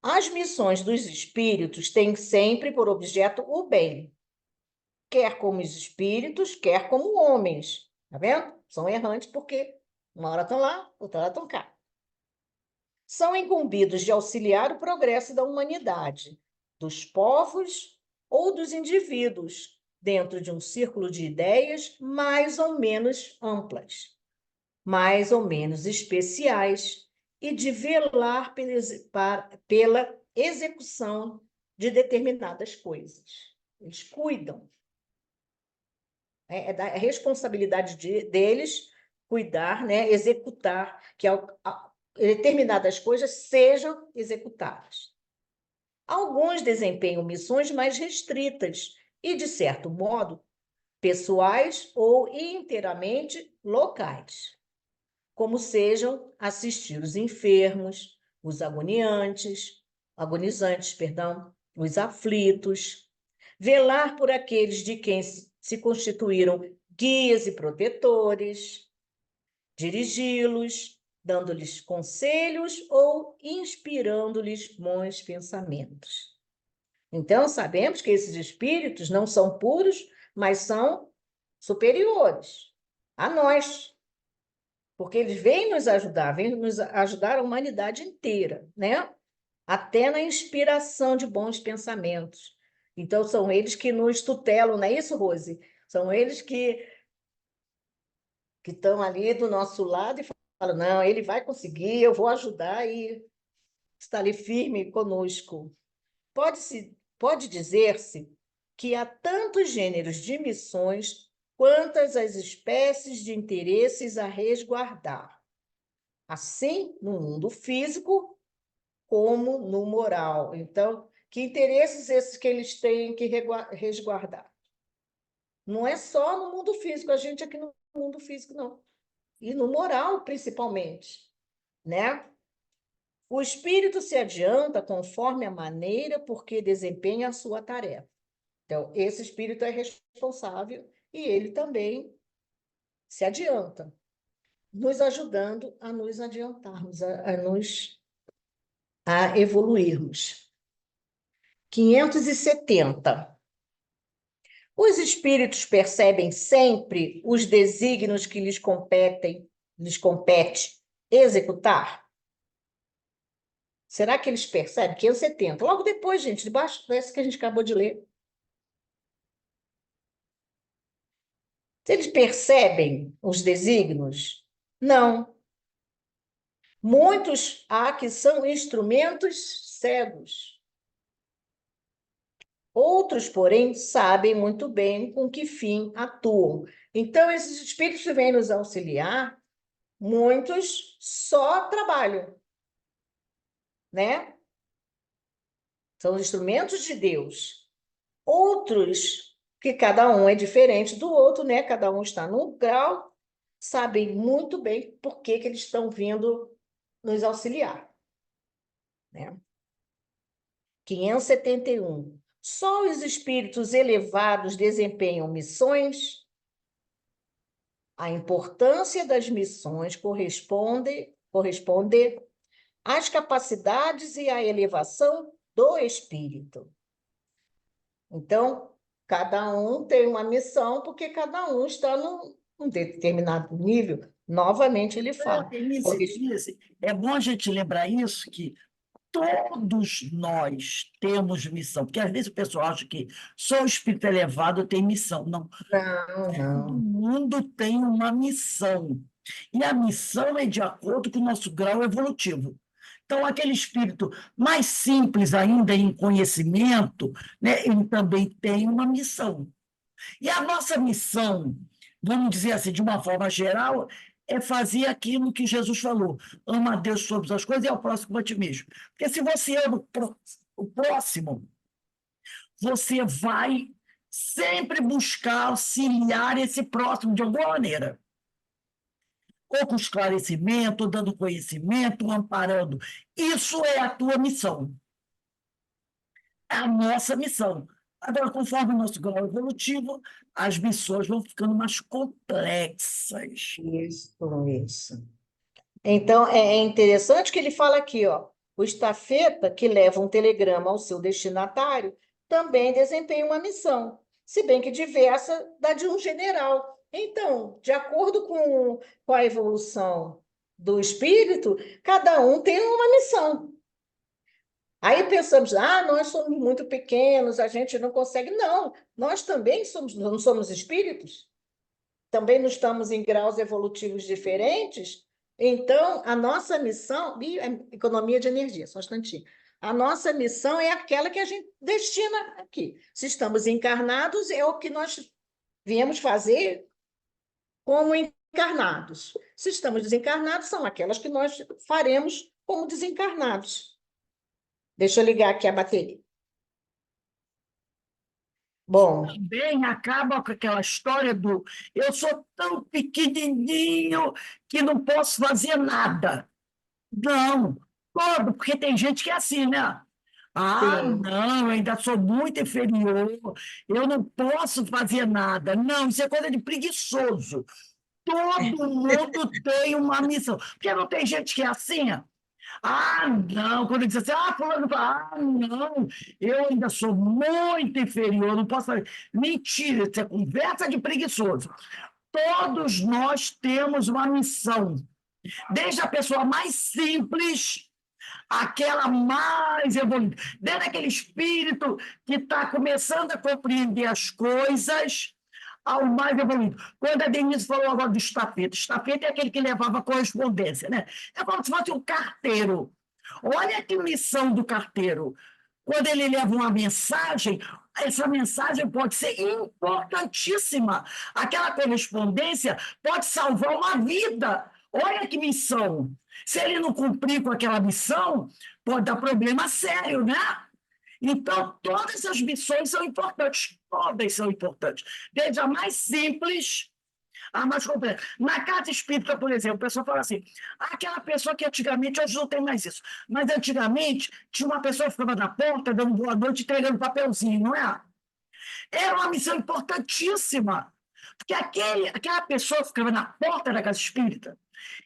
S3: As missões dos espíritos têm sempre por objeto o bem, quer como os espíritos, quer como homens. Tá vendo? São errantes porque uma hora estão lá, outra hora estão cá. São incumbidos de auxiliar o progresso da humanidade, dos povos ou dos indivíduos, dentro de um círculo de ideias mais ou menos amplas, mais ou menos especiais, e de velar pela execução de determinadas coisas. Eles cuidam. É da responsabilidade deles cuidar, né, executar, que determinadas coisas sejam executadas. Alguns desempenham missões mais restritas e, de certo modo, pessoais ou inteiramente locais, como sejam assistir os enfermos, os agonizantes, os aflitos, velar por aqueles de quem se constituíram guias e protetores, dirigi-los, dando-lhes conselhos ou inspirando-lhes bons pensamentos. Então, sabemos que esses espíritos não são puros, mas são superiores a nós, porque eles vêm nos ajudar a humanidade inteira, né? Até na inspiração de bons pensamentos. Então, são eles que nos tutelam, não é isso, Rose? São eles que estão ali do nosso lado e falam, não, ele vai conseguir, eu vou ajudar e está ali firme conosco. Pode dizer-se que há tantos gêneros de missões quantas as espécies de interesses a resguardar, assim no mundo físico como no moral. Então, que interesses esses que eles têm que resguardar? Não é só no mundo físico, a gente aqui no mundo físico, não. E no moral, principalmente, né? O espírito se adianta conforme a maneira por que desempenha a sua tarefa. Então, esse espírito é responsável e ele também se adianta, nos ajudando a nos adiantarmos, a evoluirmos. 570. Os espíritos percebem sempre os desígnios que lhes compete executar? Será que eles percebem? 570. Logo depois, gente, debaixo dessa que a gente acabou de ler. Eles percebem os desígnios? Não. Muitos há que são instrumentos cegos. Outros, porém, sabem muito bem com que fim atuam. Então, esses espíritos que vêm nos auxiliar, muitos só trabalham, né? São os instrumentos de Deus. Outros, que cada um é diferente do outro, né? Cada um está num grau, sabem muito bem por que eles estão vindo nos auxiliar, né? 571. Só os espíritos elevados desempenham missões? A importância das missões corresponde às capacidades e à elevação do espírito. Então, cada um tem uma missão, porque cada um está num determinado nível. Novamente, ele fala.
S1: Denise, é bom a gente lembrar isso, que todos nós temos missão, porque às vezes o pessoal acha que só o espírito elevado tem missão. Não,
S3: Não,
S1: todo
S3: não.
S1: mundo tem uma missão. E a missão é de acordo com o nosso grau evolutivo. Então, aquele espírito mais simples ainda em conhecimento, né, ele também tem uma missão. E a nossa missão, vamos dizer assim, de uma forma geral, é fazer aquilo que Jesus falou: ama a Deus sobre as coisas e ao próximo como a ti mesmo. Porque se você ama o próximo, você vai sempre buscar auxiliar esse próximo de alguma maneira. Ou com esclarecimento, ou dando conhecimento, ou amparando. Isso é a tua missão. É a nossa missão. Agora, conforme o nosso grau evolutivo, as missões vão ficando mais complexas.
S3: Isso. Então, é interessante que ele fala aqui, ó, o estafeta que leva um telegrama ao seu destinatário também desempenha uma missão, se bem que diversa da de um general. Então, de acordo com a evolução do espírito, cada um tem uma missão. Aí pensamos, nós somos muito pequenos, a gente não consegue. Não, nós também não somos espíritos, também não estamos em graus evolutivos diferentes. Então, a nossa missão, e economia de energia, só um instantinho. A nossa missão é aquela que a gente destina aqui. Se estamos encarnados, é o que nós viemos fazer como encarnados. Se estamos desencarnados, são aquelas que nós faremos como desencarnados. Deixa eu ligar aqui a bateria. Bom,
S1: Também acaba com aquela história do eu sou tão pequenininho que não posso fazer nada. Não, todo, porque tem gente que é assim, né?
S3: sim.
S1: Não, eu ainda sou muito inferior, eu não posso fazer nada. Não, isso é coisa de preguiçoso. Todo mundo tem uma missão. Porque não tem gente que é assim? Não, quando diz assim, fulano, não, eu ainda sou muito inferior, não posso fazer. Mentira, isso é conversa de preguiçoso. Todos nós temos uma missão. Desde a pessoa mais simples, aquela mais evoluída, desde aquele espírito que está começando a compreender as coisas, ao mais evoluído. Quando a Denise falou agora do estafeta é aquele que levava correspondência, né? É como se fosse um carteiro. Olha que missão do carteiro. Quando ele leva uma mensagem, essa mensagem pode ser importantíssima. Aquela correspondência pode salvar uma vida. Olha que missão. Se ele não cumprir com aquela missão, pode dar problema sério, né? Então, todas as missões são importantes, todas são importantes. Desde a mais simples à mais complexa. Na casa espírita, por exemplo, o pessoal fala assim: aquela pessoa que antigamente, hoje não tem mais isso, mas antigamente tinha uma pessoa que ficava na porta, dando boa noite, entregando papelzinho, não é? Era uma missão importantíssima, porque aquela pessoa que ficava na porta da casa espírita,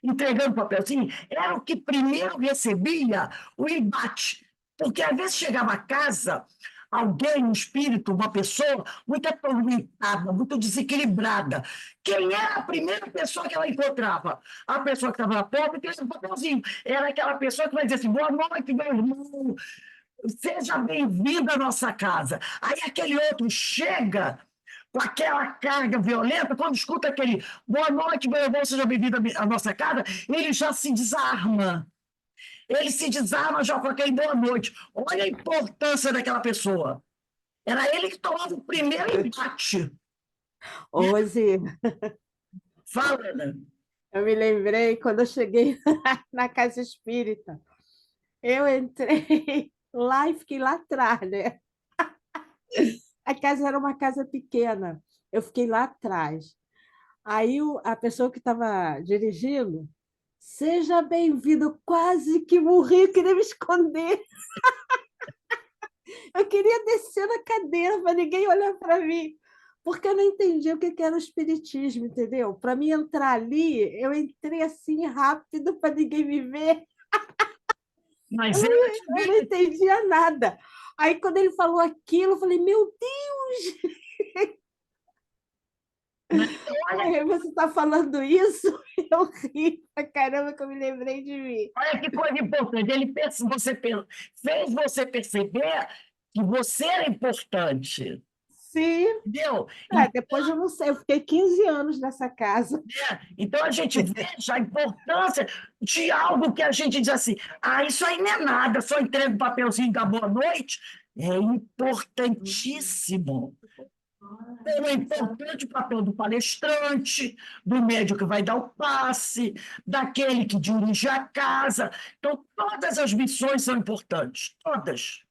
S1: entregando papelzinho, era o que primeiro recebia o embate. Porque às vezes chegava a casa alguém, um espírito, uma pessoa muito atormentada, muito desequilibrada. Quem era a primeira pessoa que ela encontrava? A pessoa que estava na porta e tinha um papelzinho. Era aquela pessoa que vai dizer assim: boa noite, meu irmão, seja bem-vindo à nossa casa. Aí aquele outro chega com aquela carga violenta, quando escuta aquele boa noite, meu irmão, seja bem-vindo à nossa casa, ele já se desarma. Ele se desarma já com aquele boa noite. Olha a importância daquela pessoa. Era ele que tomava o primeiro embate.
S4: Ô, Rosi,
S1: Fala, né?
S4: eu me lembrei quando eu cheguei na casa espírita. Eu entrei lá e fiquei lá atrás, né? A casa era uma casa pequena. Eu fiquei lá atrás. Aí a pessoa que estava dirigindo, seja bem-vindo, eu quase que morri, eu queria me esconder. Eu queria descer na cadeira para ninguém olhar para mim, porque eu não entendia o que era o espiritismo, entendeu? Para mim entrar ali, eu entrei assim rápido para ninguém me ver,
S1: Mas ele
S4: eu não entendia nada. Aí, quando ele falou aquilo, eu falei, meu Deus! Aí você está falando isso? Eu ri pra caramba que eu me lembrei de mim.
S1: olha que coisa importante. Fez você perceber que você era importante.
S4: Sim,
S1: Entendeu?
S4: depois eu não sei, eu fiquei 15 anos nessa casa.
S1: Então a gente veja a importância de algo que a gente diz assim: ah, isso aí não é nada, só entrega o papelzinho da boa noite. É importantíssimo. Como é importante o papel do palestrante, do médico que vai dar o passe, daquele que dirige a casa. Então, todas as missões são importantes, todas.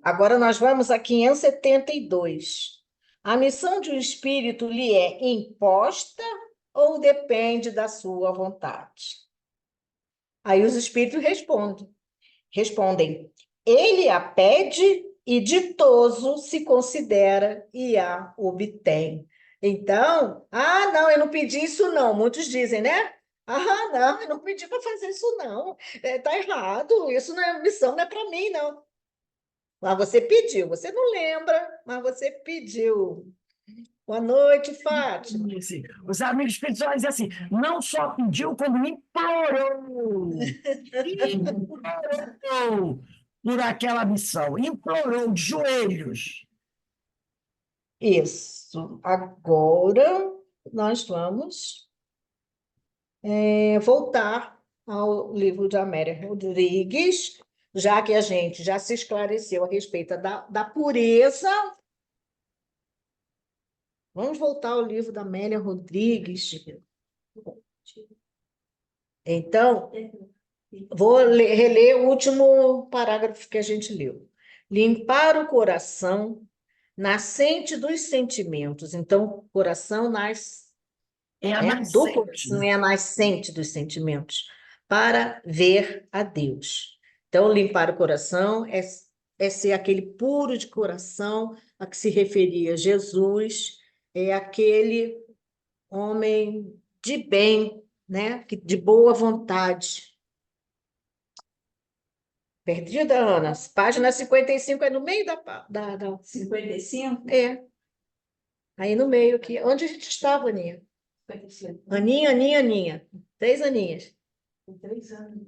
S3: Agora nós vamos a 572. A missão de um espírito lhe é imposta ou depende da sua vontade? Aí os espíritos respondem, ele a pede e ditoso se considera e a obtém. Então, não, eu não pedi isso não, muitos dizem, né? Não, eu não pedi para fazer isso não, tá errado, isso não é missão, não é para mim não. Mas você pediu, você não lembra, mas você pediu. Boa noite, Fátima.
S1: Os amigos espirituais dizem assim: não só pediu, como implorou. Implorou por aquela missão, implorou de joelhos.
S3: Isso. Agora nós vamos voltar ao livro de Amélia Rodrigues, já que a gente já se esclareceu a respeito da pureza. Vamos voltar ao livro da Amélia Rodrigues. Então, vou reler o último parágrafo que a gente leu. Limpar o coração, nascente dos sentimentos. Então, coração
S1: É a
S3: do coração é a nascente dos sentimentos, para ver a Deus. Então, limpar o coração é ser aquele puro de coração a que se referia Jesus, é aquele homem de bem, né? De boa vontade. Perdida, Ana? Página 55 é no meio da...
S5: 55?
S3: É, aí no meio aqui. Onde a gente estava, Aninha? Aninha. 3 aninhas.
S5: 3 anos.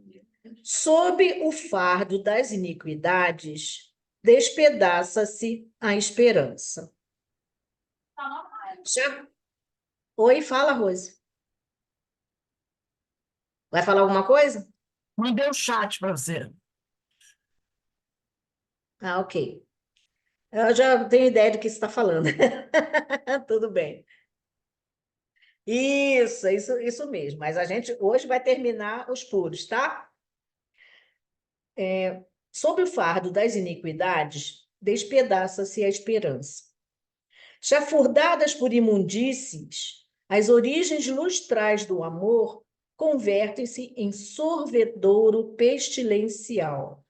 S3: Sob o fardo das iniquidades, despedaça-se a esperança. Já... Oi, fala, Rose. Vai falar alguma coisa?
S1: Mandei o chat para você.
S3: Ah, ok. Eu já tenho ideia do que você está falando. Tudo bem. Isso mesmo. Mas a gente hoje vai terminar os puros, tá? Sob o fardo das iniquidades, despedaça-se a esperança. Chafurdadas por imundícies, as origens lustrais do amor convertem-se em sorvedouro pestilencial.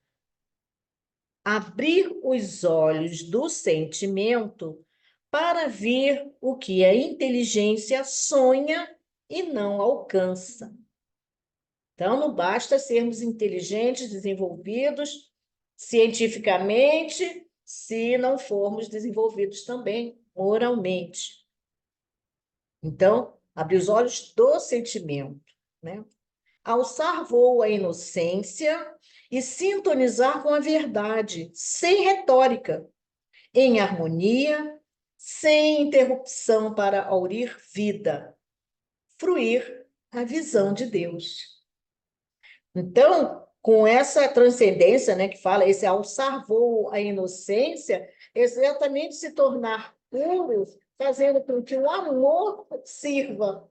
S3: Abrir os olhos do sentimento para ver o que a inteligência sonha e não alcança. Então, não basta sermos inteligentes, desenvolvidos cientificamente, se não formos desenvolvidos também moralmente. Então, abrir os olhos do sentimento, né? Alçar voo à inocência e sintonizar com a verdade, sem retórica, em harmonia, sem interrupção para aurir vida, fruir a visão de Deus. Então, com essa transcendência, né, que fala, esse alçar voo à inocência, exatamente se tornar puros, fazendo com que o amor sirva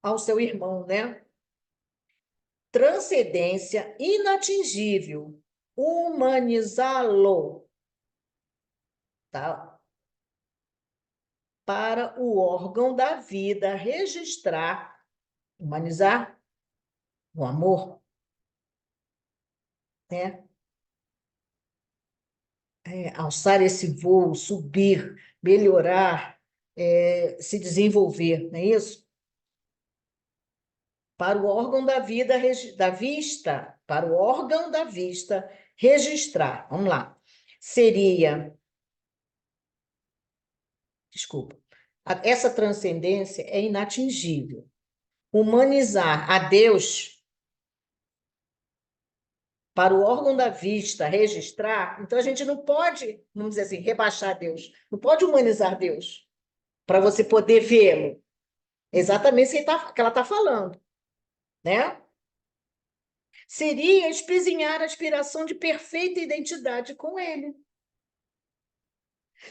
S3: ao seu irmão, né? Transcendência inatingível, humanizá-lo, tá? Para o órgão da vida registrar, humanizar o amor, né? Alçar esse voo, subir, melhorar, se desenvolver, não é isso? Para o órgão da vida, da vista, para o órgão da vista registrar. Vamos lá. Seria, desculpa, essa transcendência é inatingível. Humanizar a Deus para o órgão da vista registrar, então a gente não pode, vamos dizer assim, rebaixar Deus, não pode humanizar Deus para você poder vê-lo. Exatamente o que ela está falando, né? Seria espezinhar a aspiração de perfeita identidade com ele.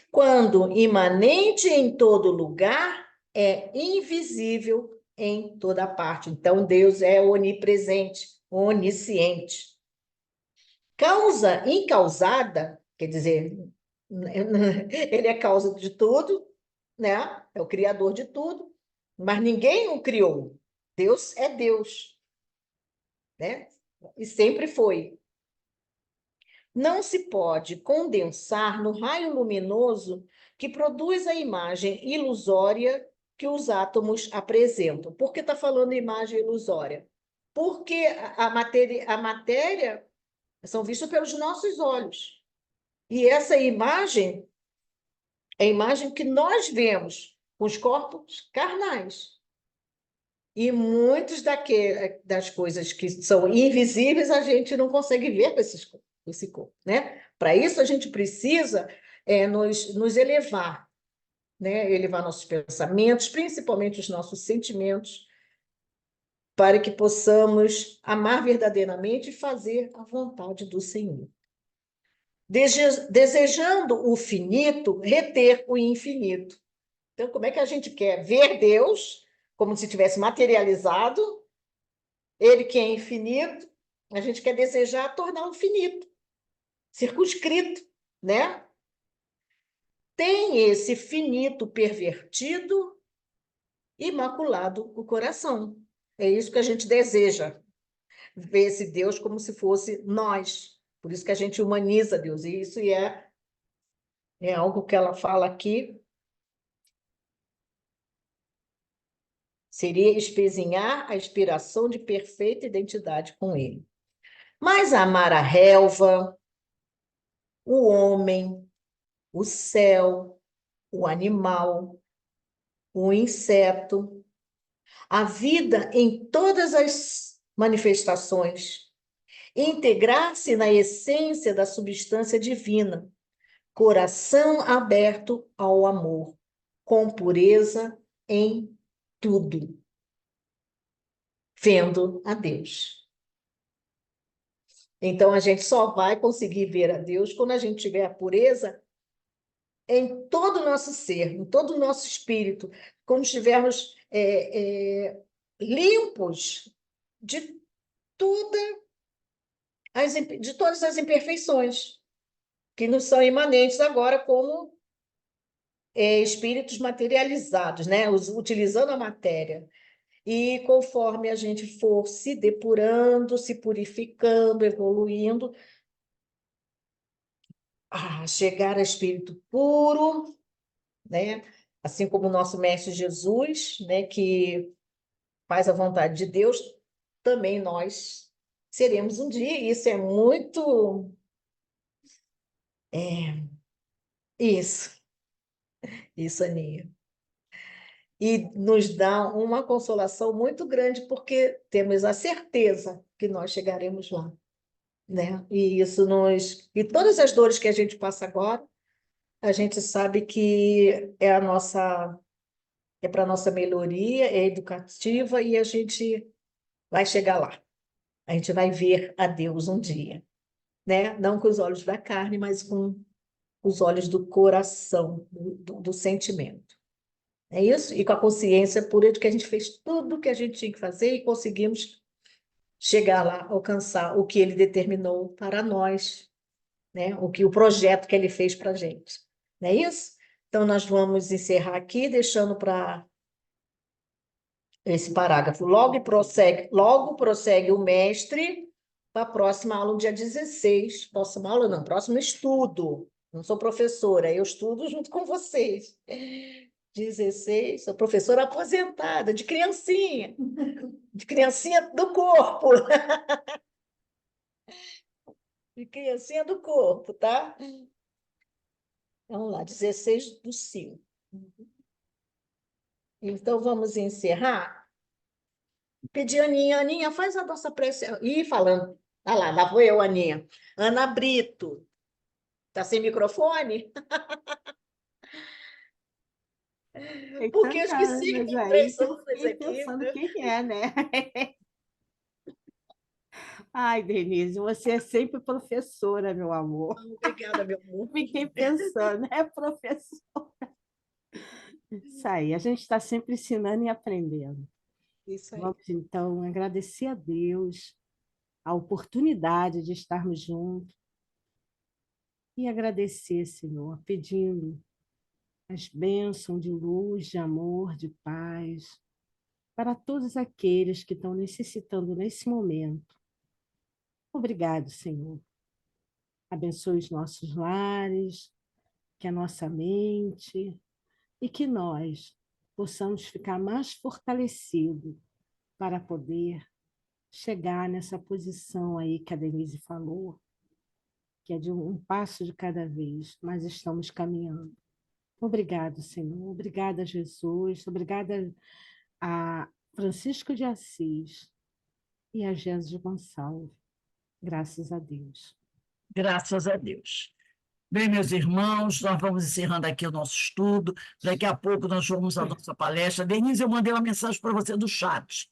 S3: Quando imanente em todo lugar, é invisível em toda parte. Então, Deus é onipresente, onisciente. Causa incausada, quer dizer, ele é causa de tudo, né? É o criador de tudo, mas ninguém o criou. Deus é Deus, né? E sempre foi. Não se pode condensar no raio luminoso que produz a imagem ilusória que os átomos apresentam. Por que está falando imagem ilusória? Porque a matéria são vistas pelos nossos olhos. E essa imagem é a imagem que nós vemos com os corpos carnais. E muitas das coisas que são invisíveis a gente não consegue ver com esse corpo, né? Para isso a gente precisa nos elevar, né? Elevar nossos pensamentos, principalmente os nossos sentimentos, para que possamos amar verdadeiramente e fazer a vontade do Senhor. Desejando o finito, reter o infinito. Então, como é que a gente quer ver Deus como se tivesse materializado, ele que é infinito, a gente quer desejar torná-lo finito, circunscrito, né? Tem esse finito pervertido, imaculado o coração. É isso que a gente deseja, ver esse Deus como se fosse nós. Por isso que a gente humaniza Deus. E isso é algo que ela fala aqui. Seria espezinhar a aspiração de perfeita identidade com ele. Mas amar a relva, o homem, o céu, o animal, o inseto, a vida em todas as manifestações integrar-se na essência da substância divina, coração aberto ao amor, com pureza em tudo, vendo a Deus. Então, a gente só vai conseguir ver a Deus quando a gente tiver a pureza em todo o nosso ser, em todo o nosso espírito, quando estivermos limpos de de todas as imperfeições que nos são imanentes agora como espíritos materializados, né? Utilizando a matéria. E conforme a gente for se depurando, se purificando, evoluindo, a chegar a espírito puro, né? Assim como o nosso Mestre Jesus, né? Que faz a vontade de Deus, também nós seremos um dia. E isso é muito... Isso, Aninha. E nos dá uma consolação muito grande, porque temos a certeza que nós chegaremos lá, né? E isso nos... E todas as dores que a gente passa agora, a gente sabe que é para a nossa melhoria, é educativa, e a gente vai chegar lá. A gente vai ver a Deus um dia, né? Não com os olhos da carne, mas com os olhos do coração, do sentimento. É isso? E com a consciência pura de que a gente fez tudo o que a gente tinha que fazer e conseguimos chegar lá, alcançar o que ele determinou para nós, né? O projeto que ele fez para a gente. Não é isso? Então, nós vamos encerrar aqui, deixando para esse parágrafo. Logo prossegue o mestre para a próxima aula, no dia 16. Próxima aula não, próximo estudo. Não sou professora, eu estudo junto com vocês. 16, sou professora aposentada, de criancinha do corpo. De criancinha do corpo, tá? Vamos lá, 16/5. Então, vamos encerrar. Pedir a Aninha, faz a nossa prece. Ih, falando. Ah lá vou eu, Aninha. Ana Brito. Tá sem microfone?
S4: Tem
S3: Porque eu
S4: tanta
S3: esqueci que
S4: Anas
S3: tem
S4: aí
S3: 3
S4: que eu
S3: Anas
S4: fiquei
S3: aqui.
S4: pensando quem é, né? Ai, Denise, você é sempre professora, meu amor.
S3: Obrigada, meu amor.
S4: Fiquei pensando, é professor. Isso aí, a gente está sempre ensinando e aprendendo.
S3: Isso aí.
S4: Vamos, então, agradecer a Deus a oportunidade de estarmos juntos e agradecer, Senhor, pedindo as bênçãos de luz, de amor, de paz para todos aqueles que estão necessitando nesse momento. Obrigado, Senhor. Abençoe os nossos lares, que a nossa mente e que nós possamos ficar mais fortalecidos para poder chegar nessa posição aí que a Denise falou, que é de um passo de cada vez, mas estamos caminhando. Obrigado, Senhor. Obrigada, Jesus. Obrigada a Francisco de Assis e a Jesus Gonçalves. Graças a Deus.
S1: Graças a Deus. Bem, meus irmãos, nós vamos encerrando aqui o nosso estudo. Daqui a pouco nós vamos à nossa palestra. Denise, eu mandei uma mensagem para você do chat.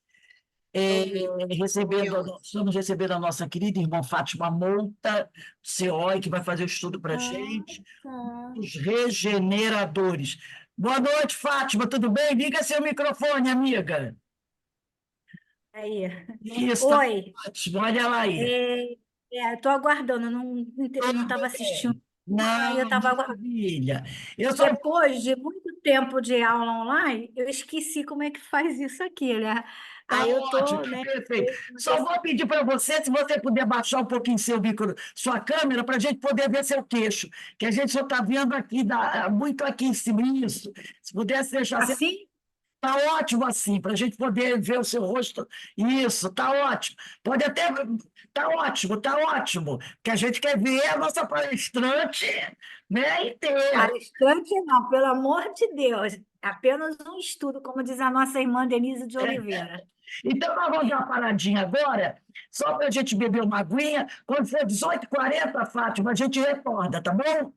S1: Estamos recebendo a nossa querida irmã Fátima Monta, COI, que vai fazer o estudo para a gente,
S4: Tá.
S1: os regeneradores. Boa noite, Fátima, tudo bem? Liga seu microfone, amiga.
S5: Aí.
S1: Isso, tá
S5: Oi,
S1: ótimo, olha lá aí.
S5: estou aguardando, não estava assistindo. Aí eu
S1: Não,
S5: estava aguardando.
S1: maravilha. Eu só
S5: Depois de muito tempo de aula online, eu esqueci como é que faz isso aqui, né?
S1: Tá
S5: Aí eu
S1: ótimo,
S5: estou, né?
S1: perfeito. Só vou pedir para você, se você puder baixar um pouquinho sua câmera, para a gente poder ver seu queixo, que a gente só está vendo aqui, muito aqui em cima, isso. Se pudesse deixar...
S5: Assim?
S1: Tá ótimo assim, para a gente poder ver o seu rosto. Isso, tá ótimo. Pode até. Tá ótimo. Que a gente quer ver a nossa palestrante, né, inteira.
S5: Palestrante não, pelo amor de Deus. Apenas um estudo, como diz a nossa irmã Denise de Oliveira.
S1: Então, nós vamos dar uma paradinha agora, só para a gente beber uma aguinha. Quando for 18h40, Fátima, a gente retorna, tá bom?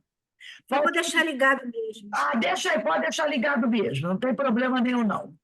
S5: Eu vou deixar ligado mesmo.
S1: Deixa aí, pode deixar ligado mesmo, não tem problema nenhum, não.